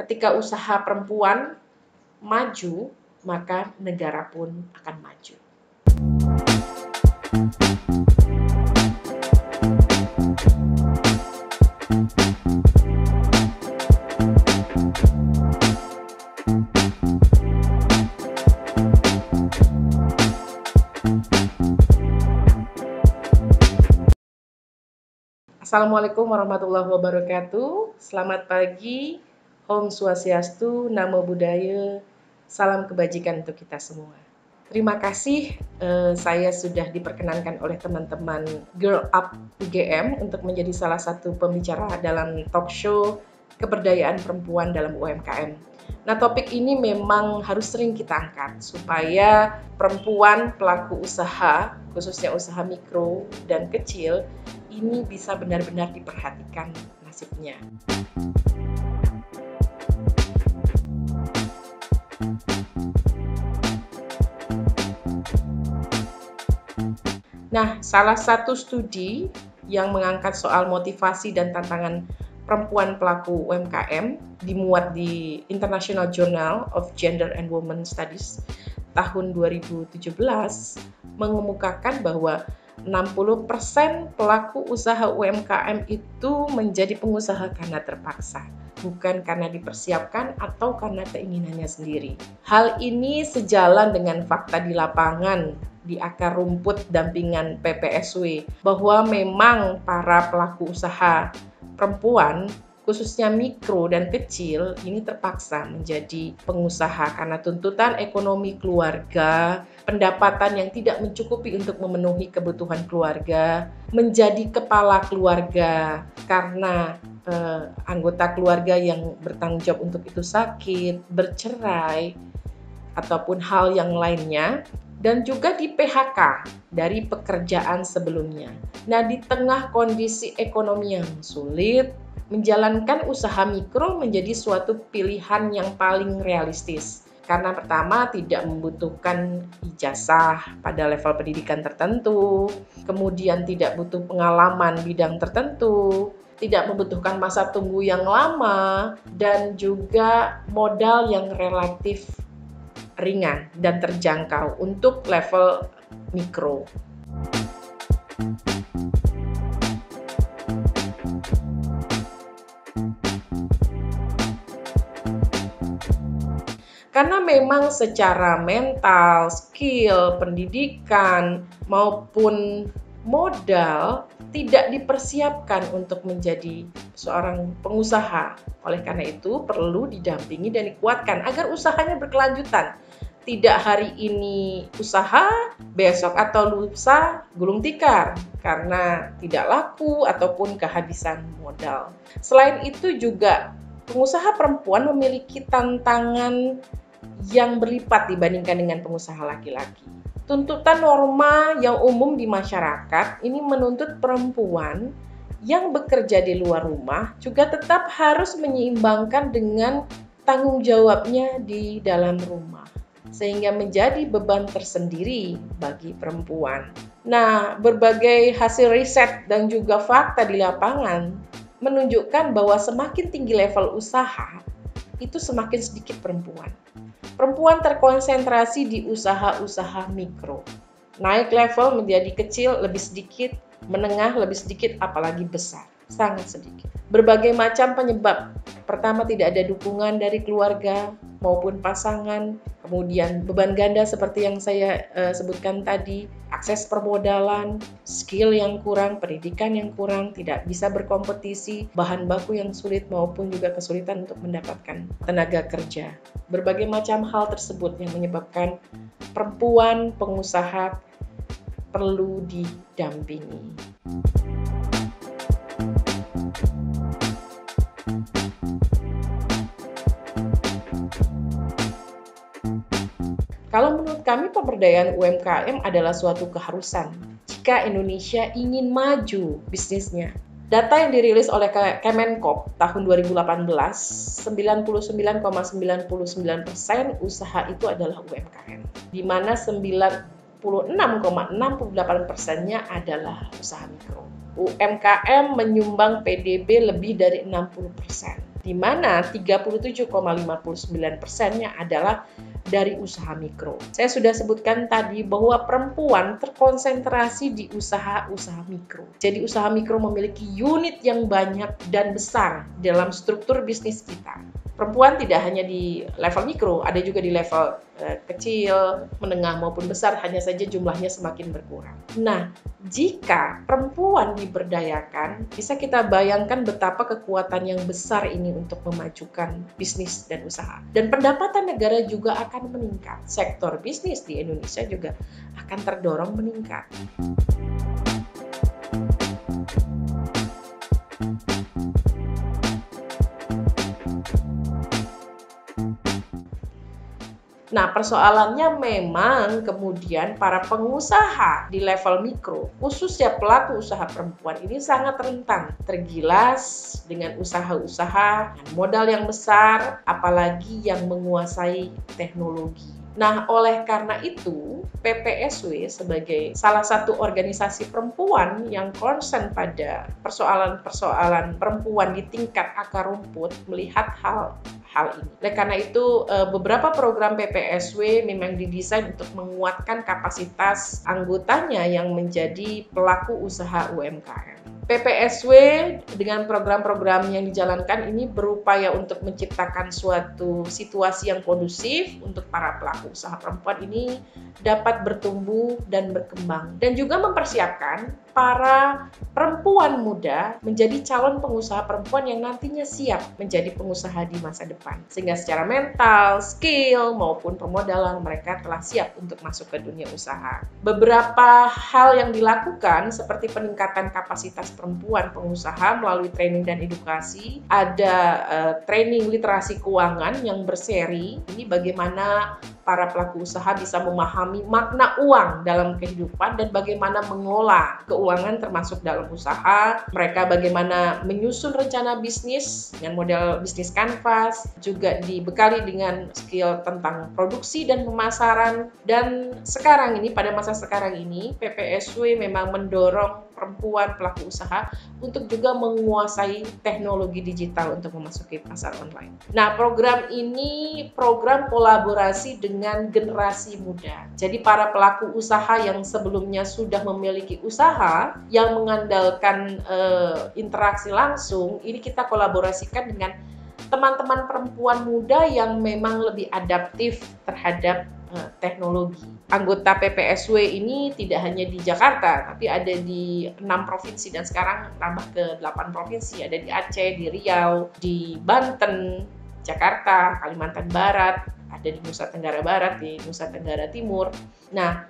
Ketika usaha perempuan maju, maka negara pun akan maju. Assalamualaikum warahmatullahi wabarakatuh. Selamat pagi, Om Swastiastu, Namo Buddhaya, salam kebajikan untuk kita semua. Terima kasih saya sudah diperkenankan oleh teman-teman Girl Up UGM untuk menjadi salah satu pembicara dalam talk show keberdayaan perempuan dalam UMKM. Nah, topik ini memang harus sering kita angkat supaya perempuan pelaku usaha, khususnya usaha mikro dan kecil, ini bisa benar-benar diperhatikan nasibnya. Nah, salah satu studi yang mengangkat soal motivasi dan tantangan perempuan pelaku UMKM dimuat di International Journal of Gender and Women Studies tahun 2017 mengemukakan bahwa 60% pelaku usaha UMKM itu menjadi pengusaha karena terpaksa, bukan karena dipersiapkan atau karena keinginannya sendiri. Hal ini sejalan dengan fakta di lapangan di akar rumput dampingan PPSW bahwa memang para pelaku usaha perempuan khususnya mikro dan kecil ini terpaksa menjadi pengusaha karena tuntutan ekonomi keluarga, pendapatan yang tidak mencukupi untuk memenuhi kebutuhan keluarga, menjadi kepala keluarga karena anggota keluarga yang bertanggung jawab untuk itu sakit, bercerai, ataupun hal yang lainnya, dan juga di PHK dari pekerjaan sebelumnya. Nah, di tengah kondisi ekonomi yang sulit, menjalankan usaha mikro menjadi suatu pilihan yang paling realistis. Karena pertama, tidak membutuhkan ijazah pada level pendidikan tertentu, kemudian tidak butuh pengalaman bidang tertentu, tidak membutuhkan masa tunggu yang lama, dan juga modal yang relatif ringan dan terjangkau untuk level mikro. Karena memang secara mental, skill, pendidikan, maupun modal tidak dipersiapkan untuk menjadi seorang pengusaha. Oleh karena itu, perlu didampingi dan dikuatkan agar usahanya berkelanjutan. Tidak hari ini usaha, besok atau lusa gulung tikar karena tidak laku ataupun kehabisan modal. Selain itu juga pengusaha perempuan memiliki tantangan yang berlipat dibandingkan dengan pengusaha laki-laki. Tuntutan norma yang umum di masyarakat ini menuntut perempuan yang bekerja di luar rumah juga tetap harus menyeimbangkan dengan tanggung jawabnya di dalam rumah, sehingga menjadi beban tersendiri bagi perempuan. Nah, berbagai hasil riset dan juga fakta di lapangan menunjukkan bahwa semakin tinggi level usaha, itu semakin sedikit perempuan. Perempuan terkonsentrasi di usaha-usaha mikro. Naik level menjadi kecil lebih sedikit, menengah lebih sedikit, apalagi besar, sangat sedikit. Berbagai macam penyebab. Pertama, tidak ada dukungan dari keluarga maupun pasangan. Kemudian beban ganda seperti yang saya sebutkan tadi, akses permodalan, skill yang kurang, pendidikan yang kurang, tidak bisa berkompetisi, bahan baku yang sulit maupun juga kesulitan untuk mendapatkan tenaga kerja. Berbagai macam hal tersebut yang menyebabkan perempuan pengusaha perlu didampingi. Kalau menurut kami, pemberdayaan UMKM adalah suatu keharusan jika Indonesia ingin maju bisnisnya. Data yang dirilis oleh Kemenkop tahun 2018, 99,99% usaha itu adalah UMKM, di mana 96,68%-nya adalah usaha mikro. UMKM menyumbang PDB lebih dari 60%. di mana 37,59%-nya adalah dari usaha mikro. Saya sudah sebutkan tadi bahwa perempuan terkonsentrasi di usaha-usaha mikro. Jadi usaha mikro memiliki unit yang banyak dan besar dalam struktur bisnis kita. Perempuan tidak hanya di level mikro, ada juga di level kecil, menengah maupun besar, hanya saja jumlahnya semakin berkurang. Nah, jika perempuan diberdayakan, bisa kita bayangkan betapa kekuatan yang besar ini untuk memajukan bisnis dan usaha. Dan pendapatan negara juga akan meningkat. Sektor bisnis di Indonesia juga akan terdorong meningkat. Nah, persoalannya memang kemudian para pengusaha di level mikro, khususnya pelaku usaha perempuan ini sangat rentan tergilas dengan usaha-usaha dengan modal yang besar, apalagi yang menguasai teknologi. Nah, oleh karena itu, PPSW sebagai salah satu organisasi perempuan yang concern pada persoalan-persoalan perempuan di tingkat akar rumput melihat hal ini. Oleh karena itu, beberapa program PPSW memang didesain untuk menguatkan kapasitas anggotanya yang menjadi pelaku usaha UMKM. PPSW dengan program-program yang dijalankan ini berupaya untuk menciptakan suatu situasi yang kondusif untuk para pelaku usaha perempuan ini dapat bertumbuh dan berkembang, dan juga mempersiapkan para perempuan muda menjadi calon pengusaha perempuan yang nantinya siap menjadi pengusaha di masa depan, sehingga secara mental, skill maupun permodalan mereka telah siap untuk masuk ke dunia usaha. Beberapa hal yang dilakukan seperti peningkatan kapasitas perempuan pengusaha melalui training dan edukasi, ada training literasi keuangan yang berseri. Ini bagaimana para pelaku usaha bisa memahami makna uang dalam kehidupan dan bagaimana mengolah keuangan termasuk dalam usaha. Mereka bagaimana menyusun rencana bisnis dengan model bisnis canvas, juga dibekali dengan skill tentang produksi dan pemasaran. Dan sekarang ini, pada masa sekarang ini, PPSW memang mendorong perempuan pelaku usaha untuk juga menguasai teknologi digital untuk memasuki pasar online. Nah, program ini program kolaborasi dengan generasi muda. Jadi para pelaku usaha yang sebelumnya sudah memiliki usaha yang mengandalkan interaksi langsung, ini kita kolaborasikan dengan teman-teman perempuan muda yang memang lebih adaptif terhadap teknologi. Anggota PPSW ini tidak hanya di Jakarta, tapi ada di 6 provinsi dan sekarang tambah ke 8 provinsi. Ada di Aceh, di Riau, di Banten, Jakarta, Kalimantan Barat, ada di Nusa Tenggara Barat, di Nusa Tenggara Timur. Nah,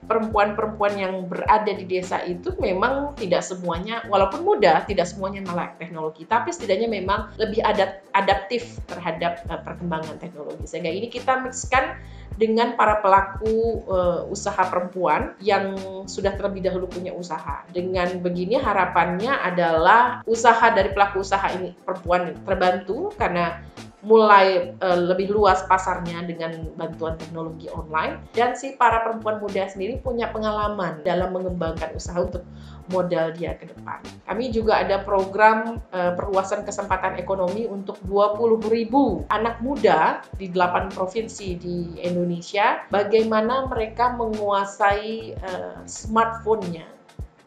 perempuan-perempuan yang berada di desa itu memang tidak semuanya, walaupun muda, tidak semuanya melek teknologi, tapi setidaknya memang lebih adaptif terhadap perkembangan teknologi. Sehingga ini kita mixkan dengan para pelaku usaha perempuan yang sudah terlebih dahulu punya usaha. Dengan begini harapannya adalah usaha dari pelaku usaha ini perempuan terbantu karena mulai lebih luas pasarnya dengan bantuan teknologi online, dan si para perempuan muda sendiri punya pengalaman dalam mengembangkan usaha untuk modal dia ke depan. Kami juga ada program perluasan kesempatan ekonomi untuk 20.000 anak muda di 8 provinsi di Indonesia, bagaimana mereka menguasai smartphone-nya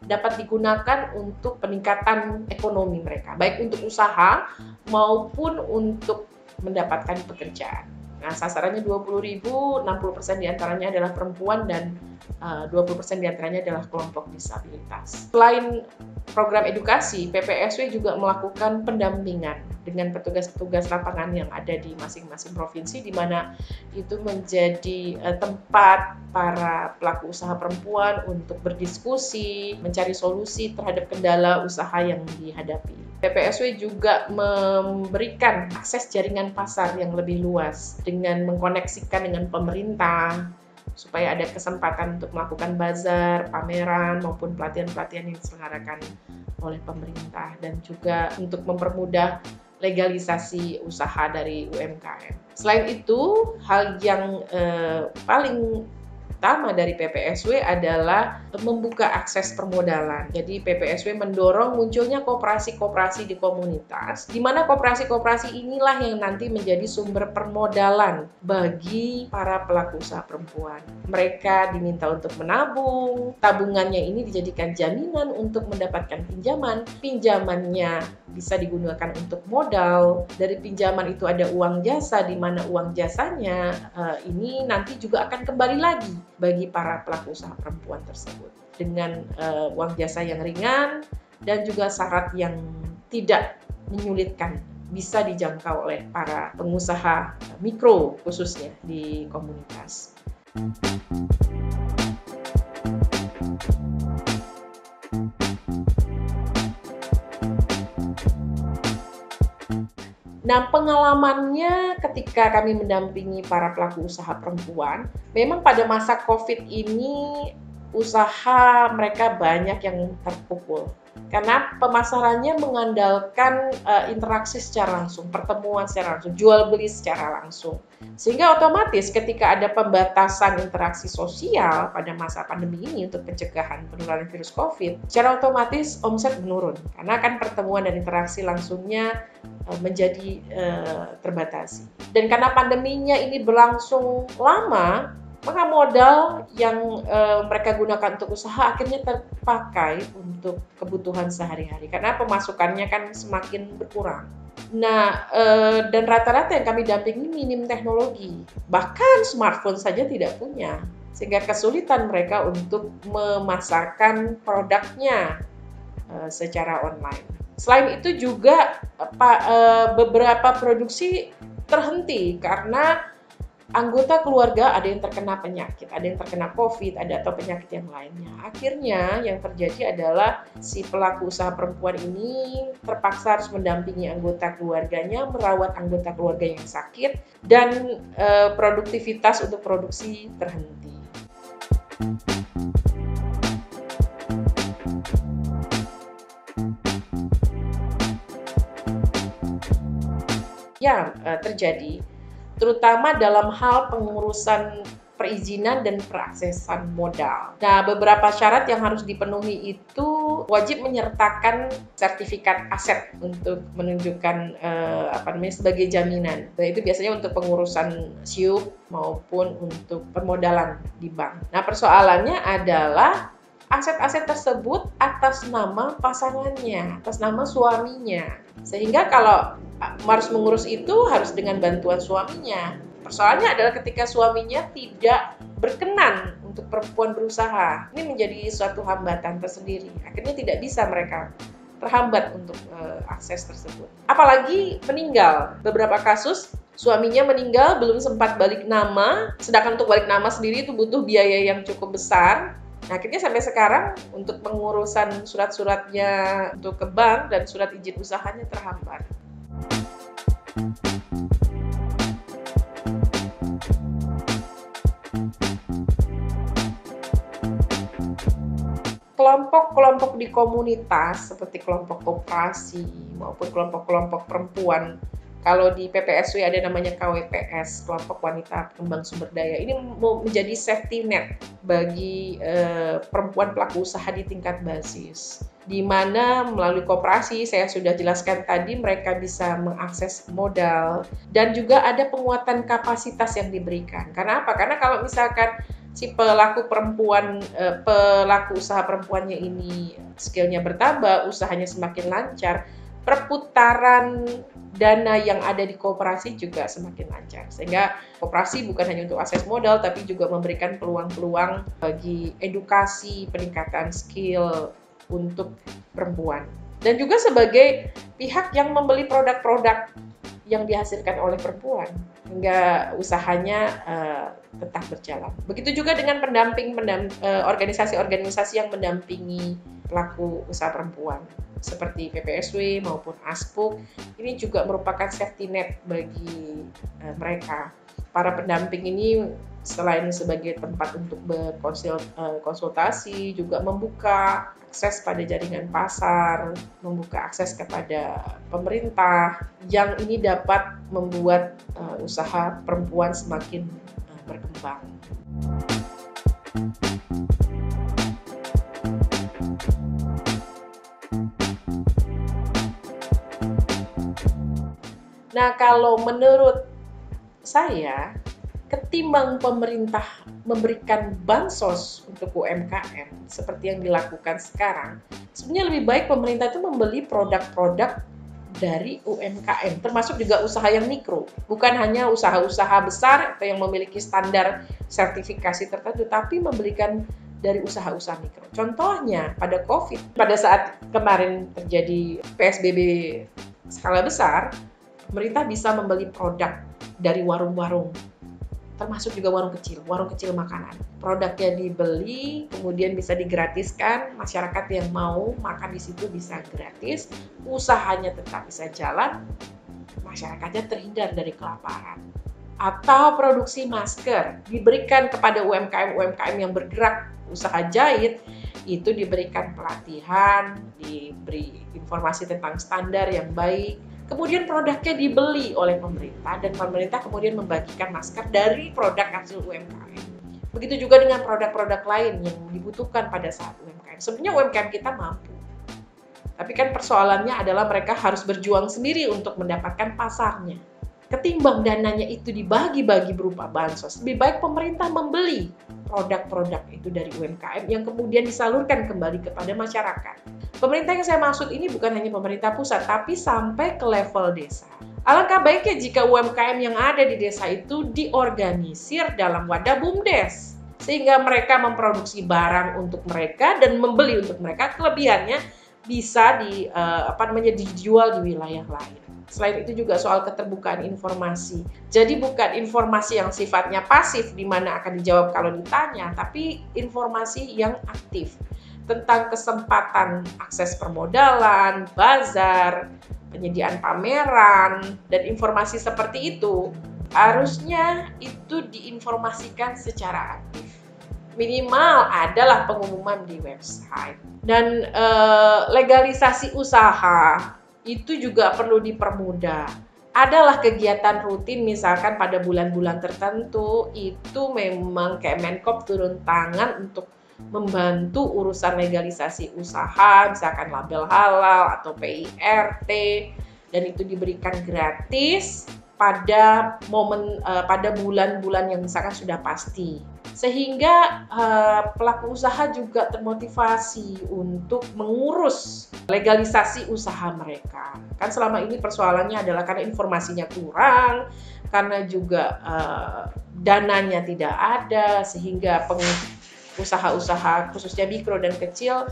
dapat digunakan untuk peningkatan ekonomi mereka, baik untuk usaha maupun untuk mendapatkan pekerjaan. Nah, sasarannya 20.000, 60% diantaranya adalah perempuan dan 20% diantaranya adalah kelompok disabilitas. Selain program edukasi, PPSW juga melakukan pendampingan dengan petugas-petugas lapangan yang ada di masing-masing provinsi, di mana itu menjadi tempat para pelaku usaha perempuan untuk berdiskusi, mencari solusi terhadap kendala usaha yang dihadapi. PPSW juga memberikan akses jaringan pasar yang lebih luas dengan mengkoneksikan dengan pemerintah, supaya ada kesempatan untuk melakukan bazar, pameran, maupun pelatihan-pelatihan yang diselenggarakan oleh pemerintah, dan juga untuk mempermudah legalisasi usaha dari UMKM. Selain itu, hal yang paling utama dari PPSW adalah membuka akses permodalan. Jadi PPSW mendorong munculnya koperasi-koperasi di komunitas, di mana koperasi-koperasi inilah yang nanti menjadi sumber permodalan bagi para pelaku usaha perempuan. Mereka diminta untuk menabung, tabungannya ini dijadikan jaminan untuk mendapatkan pinjaman. Pinjamannya bisa digunakan untuk modal. Dari pinjaman itu ada uang jasa, di mana uang jasanya ini nanti juga akan kembali lagi bagi para pelaku usaha perempuan tersebut dengan uang jasa yang ringan dan juga syarat yang tidak menyulitkan, bisa dijangkau oleh para pengusaha mikro khususnya di komunitas. Nah, pengalamannya ketika kami mendampingi para pelaku usaha perempuan, memang pada masa COVID ini usaha mereka banyak yang terpukul. Karena pemasarannya mengandalkan interaksi secara langsung, pertemuan secara langsung, jual beli secara langsung. Sehingga otomatis ketika ada pembatasan interaksi sosial pada masa pandemi ini untuk pencegahan penularan virus COVID, secara otomatis omset menurun. Karena kan pertemuan dan interaksi langsungnya menjadi terbatasi. Dan karena pandeminya ini berlangsung lama, maka modal yang mereka gunakan untuk usaha akhirnya terpakai untuk kebutuhan sehari-hari. Karena pemasukannya kan semakin berkurang. Nah, dan rata-rata yang kami dampingi minim teknologi. Bahkan smartphone saja tidak punya. Sehingga kesulitan mereka untuk memasarkan produknya secara online. Selain itu juga beberapa produksi terhenti karena anggota keluarga ada yang terkena penyakit, ada yang terkena COVID, atau penyakit yang lainnya. Akhirnya yang terjadi adalah si pelaku usaha perempuan ini terpaksa harus mendampingi anggota keluarganya, merawat anggota keluarga yang sakit, dan produktivitas untuk produksi terhenti. Ya, terjadi. Terutama dalam hal pengurusan perizinan dan peraksesan modal. Nah, beberapa syarat yang harus dipenuhi itu wajib menyertakan sertifikat aset untuk menunjukkan sebagai jaminan. Nah, itu biasanya untuk pengurusan SIUP maupun untuk permodalan di bank. Nah, persoalannya adalah aset-aset tersebut atas nama pasangannya, atas nama suaminya. Sehingga kalau harus mengurus itu harus dengan bantuan suaminya. Persoalannya adalah ketika suaminya tidak berkenan untuk perempuan berusaha. Ini menjadi suatu hambatan tersendiri. Akhirnya tidak bisa mereka, terhambat untuk akses tersebut. Apalagi meninggal. Beberapa kasus suaminya meninggal belum sempat balik nama, sedangkan untuk balik nama sendiri itu butuh biaya yang cukup besar. Nah, akhirnya sampai sekarang untuk pengurusan surat-suratnya untuk ke bank dan surat izin usahanya terhambat. Kelompok-kelompok di komunitas seperti kelompok koperasi maupun kelompok-kelompok perempuan, kalau di PPSW ada namanya KWPS, kelompok wanita pengembang sumber daya, ini menjadi safety net bagi perempuan pelaku usaha di tingkat basis, di mana melalui koperasi, saya sudah jelaskan tadi, mereka bisa mengakses modal dan juga ada penguatan kapasitas yang diberikan. Karena apa? Karena kalau misalkan si pelaku usaha perempuannya ini skillnya bertambah, usahanya semakin lancar, perputaran dana yang ada di koperasi juga semakin lancar. Sehingga koperasi bukan hanya untuk akses modal, tapi juga memberikan peluang-peluang bagi edukasi, peningkatan skill untuk perempuan. Dan juga sebagai pihak yang membeli produk-produk yang dihasilkan oleh perempuan, hingga usahanya tetap berjalan. Begitu juga dengan organisasi-organisasi yang mendampingi pelaku usaha perempuan, seperti PPSW maupun ASPUK. Ini juga merupakan safety net bagi mereka. Para pendamping ini selain sebagai tempat untuk berkonsultasi, juga membuka akses pada jaringan pasar, membuka akses kepada pemerintah, yang ini dapat membuat usaha perempuan semakin berkembang. Nah, kalau menurut saya, ketimbang pemerintah memberikan bansos untuk UMKM seperti yang dilakukan sekarang, sebenarnya lebih baik pemerintah itu membeli produk-produk dari UMKM, termasuk juga usaha yang mikro, bukan hanya usaha-usaha besar atau yang memiliki standar sertifikasi tertentu, tapi membelikan dari usaha-usaha mikro. Contohnya pada COVID, pada saat kemarin terjadi PSBB skala besar, pemerintah bisa membeli produk dari warung-warung, termasuk juga warung kecil makanan. Produknya dibeli, kemudian bisa digratiskan, masyarakat yang mau makan di situ bisa gratis, usahanya tetap bisa jalan, masyarakatnya terhindar dari kelaparan. Atau produksi masker, diberikan kepada UMKM yang bergerak usaha jahit, itu diberikan pelatihan, diberi informasi tentang standar yang baik, kemudian produknya dibeli oleh pemerintah dan pemerintah kemudian membagikan masker dari produk hasil UMKM. Begitu juga dengan produk-produk lain yang dibutuhkan pada saat UMKM. Sebenarnya UMKM kita mampu. Tapi kan persoalannya adalah mereka harus berjuang sendiri untuk mendapatkan pasarnya. Ketimbang dananya itu dibagi-bagi berupa bansos, lebih baik pemerintah membeli produk-produk itu dari UMKM yang kemudian disalurkan kembali kepada masyarakat. Pemerintah yang saya maksud ini bukan hanya pemerintah pusat, tapi sampai ke level desa. Alangkah baiknya jika UMKM yang ada di desa itu diorganisir dalam wadah BUMDes, sehingga mereka memproduksi barang untuk mereka dan membeli untuk mereka, kelebihannya bisa dijual di wilayah lain. Selain itu juga soal keterbukaan informasi. Jadi bukan informasi yang sifatnya pasif di mana akan dijawab kalau ditanya, tapi informasi yang aktif tentang kesempatan akses permodalan, bazar, penyediaan pameran, dan informasi seperti itu harusnya itu diinformasikan secara aktif. Minimal adalah pengumuman di website. Dan legalisasi usaha itu juga perlu dipermudah. Adalah kegiatan rutin misalkan pada bulan-bulan tertentu itu memang Kemenkop turun tangan untuk membantu urusan legalisasi usaha, misalkan label halal atau PIRT, dan itu diberikan gratis pada pada bulan-bulan yang misalkan sudah pasti. Sehingga pelaku usaha juga termotivasi untuk mengurus legalisasi usaha mereka. Kan selama ini persoalannya adalah karena informasinya kurang, karena juga dananya tidak ada, sehingga usaha-usaha khususnya mikro dan kecil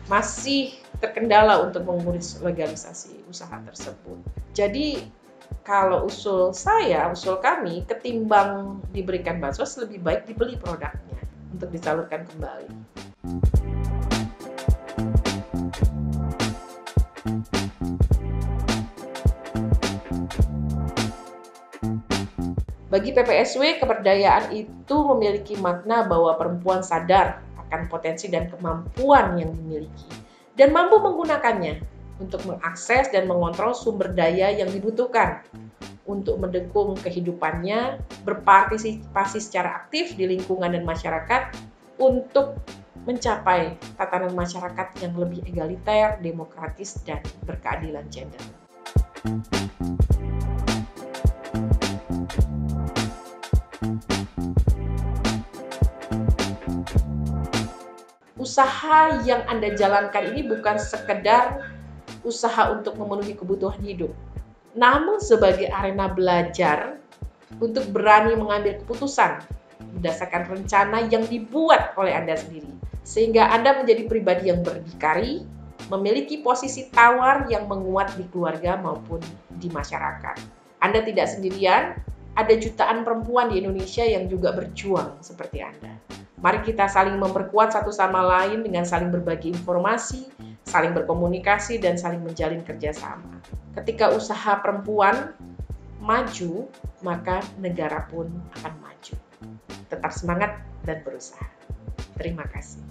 masih terkendala untuk mengurus legalisasi usaha tersebut. Jadi kalau usul kami, ketimbang diberikan bansos, lebih baik dibeli produknya untuk disalurkan kembali. Bagi PPSW, keberdayaan itu memiliki makna bahwa perempuan sadar akan potensi dan kemampuan yang dimiliki dan mampu menggunakannya untuk mengakses dan mengontrol sumber daya yang dibutuhkan untuk mendukung kehidupannya, berpartisipasi secara aktif di lingkungan dan masyarakat untuk mencapai tatanan masyarakat yang lebih egaliter, demokratis, dan berkeadilan gender. Usaha yang Anda jalankan ini bukan sekedar usaha untuk memenuhi kebutuhan hidup, namun sebagai arena belajar untuk berani mengambil keputusan berdasarkan rencana yang dibuat oleh Anda sendiri. Sehingga Anda menjadi pribadi yang berdikari, memiliki posisi tawar yang menguat di keluarga maupun di masyarakat. Anda tidak sendirian, ada jutaan perempuan di Indonesia yang juga berjuang seperti Anda. Mari kita saling memperkuat satu sama lain dengan saling berbagi informasi, saling berkomunikasi, dan saling menjalin kerjasama. Ketika usaha perempuan maju, maka negara pun akan maju. Tetap semangat dan berusaha. Terima kasih.